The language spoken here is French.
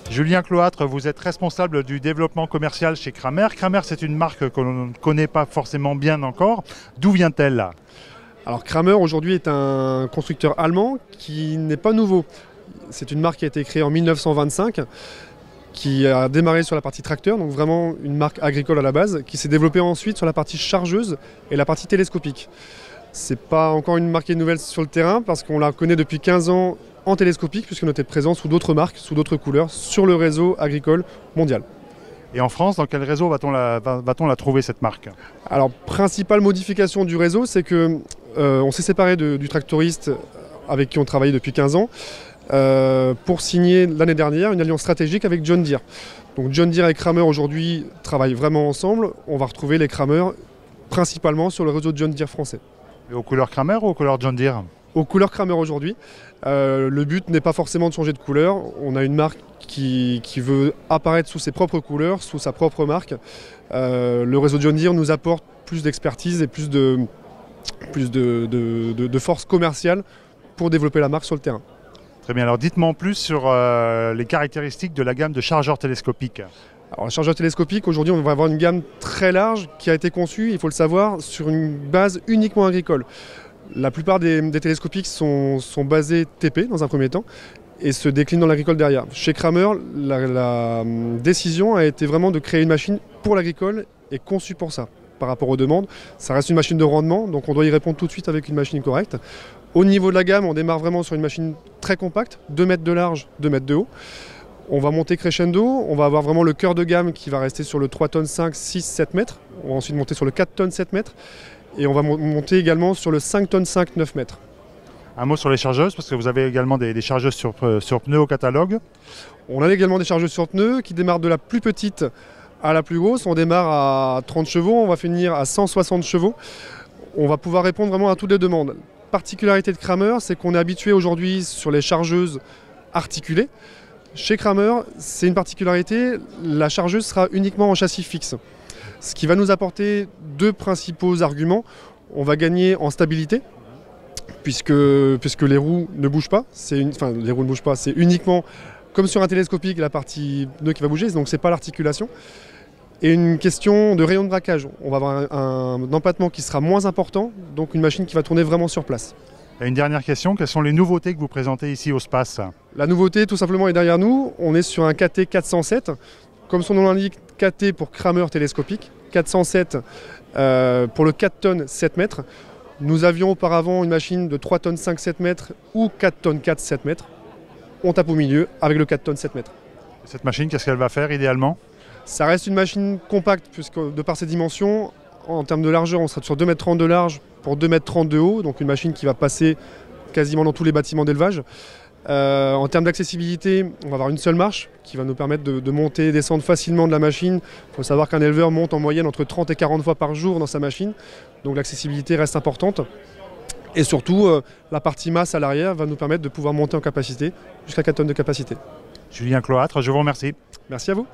Julien Cloître, vous êtes responsable du développement commercial chez Kramer. Kramer, c'est une marque que l'on ne connaît pas forcément bien encore. D'où vient-elle? Alors Kramer aujourd'hui est un constructeur allemand qui n'est pas nouveau. C'est une marque qui a été créée en 1925, qui a démarré sur la partie tracteur, donc vraiment une marque agricole à la base, qui s'est développée ensuite sur la partie chargeuse et la partie télescopique. C'est pas encore une marque nouvelle sur le terrain parce qu'on la connaît depuis 15 ans en télescopique puisqu'on était présent sous d'autres marques, sous d'autres couleurs, sur le réseau agricole mondial. Et en France, dans quel réseau va-t-on la trouver, cette marque? Alors, principale modification du réseau, c'est que on s'est séparé du tractoriste avec qui on travaillait depuis 15 ans pour signer l'année dernière une alliance stratégique avec John Deere. Donc John Deere et Kramer aujourd'hui travaillent vraiment ensemble. On va retrouver les Kramer principalement sur le réseau John Deere français. Et aux couleurs Kramer ou aux couleurs John Deere? Aux couleurs Kramer aujourd'hui. Le but n'est pas forcément de changer de couleur. On a une marque qui veut apparaître sous ses propres couleurs, sous sa propre marque. Le réseau John Deere nous apporte plus d'expertise et plus de force commerciale pour développer la marque sur le terrain. Très bien, alors dites-moi en plus sur les caractéristiques de la gamme de chargeurs télescopiques. Alors, le chargeur télescopique, aujourd'hui, on va avoir une gamme très large qui a été conçue, il faut le savoir, sur une base uniquement agricole. La plupart des télescopiques sont basés TP dans un premier temps et se déclinent dans l'agricole derrière. Chez Kramer, la décision a été vraiment de créer une machine pour l'agricole et conçue pour ça. Par rapport aux demandes, ça reste une machine de rendement, donc on doit y répondre tout de suite avec une machine correcte. Au niveau de la gamme, on démarre vraiment sur une machine très compacte, 2 mètres de large, 2 mètres de haut. On va monter crescendo, on va avoir vraiment le cœur de gamme qui va rester sur le 3 tonnes 5, 6, 7 mètres. On va ensuite monter sur le 4 tonnes 7 mètres. Et on va monter également sur le 5 tonnes 5, 9 mètres. Un mot sur les chargeuses, parce que vous avez également des chargeuses sur pneus au catalogue. On a également des chargeuses sur pneus qui démarrent de la plus petite à la plus grosse. On démarre à 30 chevaux, on va finir à 160 chevaux. On va pouvoir répondre vraiment à toutes les demandes. Particularité de Kramer, c'est qu'on est habitué aujourd'hui sur les chargeuses articulées. Chez Kramer, c'est une particularité, la chargeuse sera uniquement en châssis fixe. Ce qui va nous apporter deux principaux arguments. On va gagner en stabilité, puisque les roues ne bougent pas. Les roues ne bougent pas, c'est uniquement, comme sur un télescopique, la partie pneu qui va bouger, donc c'est pas l'articulation. Et une question de rayon de braquage. On va avoir un empattement qui sera moins important, donc une machine qui va tourner vraiment sur place. Et une dernière question, quelles sont les nouveautés que vous présentez ici au SPACE? La nouveauté, tout simplement, est derrière nous. On est sur un KT 407. Comme son nom l'indique, KT pour Kramer télescopique, 407 pour le 4 tonnes 7 mètres. Nous avions auparavant une machine de 3 tonnes 5 7 mètres ou 4 tonnes 4 7 mètres. On tape au milieu avec le 4 tonnes 7 mètres. Cette machine, qu'est-ce qu'elle va faire idéalement? Ça reste une machine compacte, puisque de par ses dimensions, en termes de largeur, on sera sur 2,30 m de large pour 2,30 m de haut, donc une machine qui va passer quasiment dans tous les bâtiments d'élevage. En termes d'accessibilité, on va avoir une seule marche qui va nous permettre de monter et descendre facilement de la machine. Il faut savoir qu'un éleveur monte en moyenne entre 30 et 40 fois par jour dans sa machine, donc l'accessibilité reste importante. Et surtout, la partie masse à l'arrière va nous permettre de pouvoir monter en capacité jusqu'à 4 tonnes de capacité. Julien Cloître, je vous remercie. Merci à vous.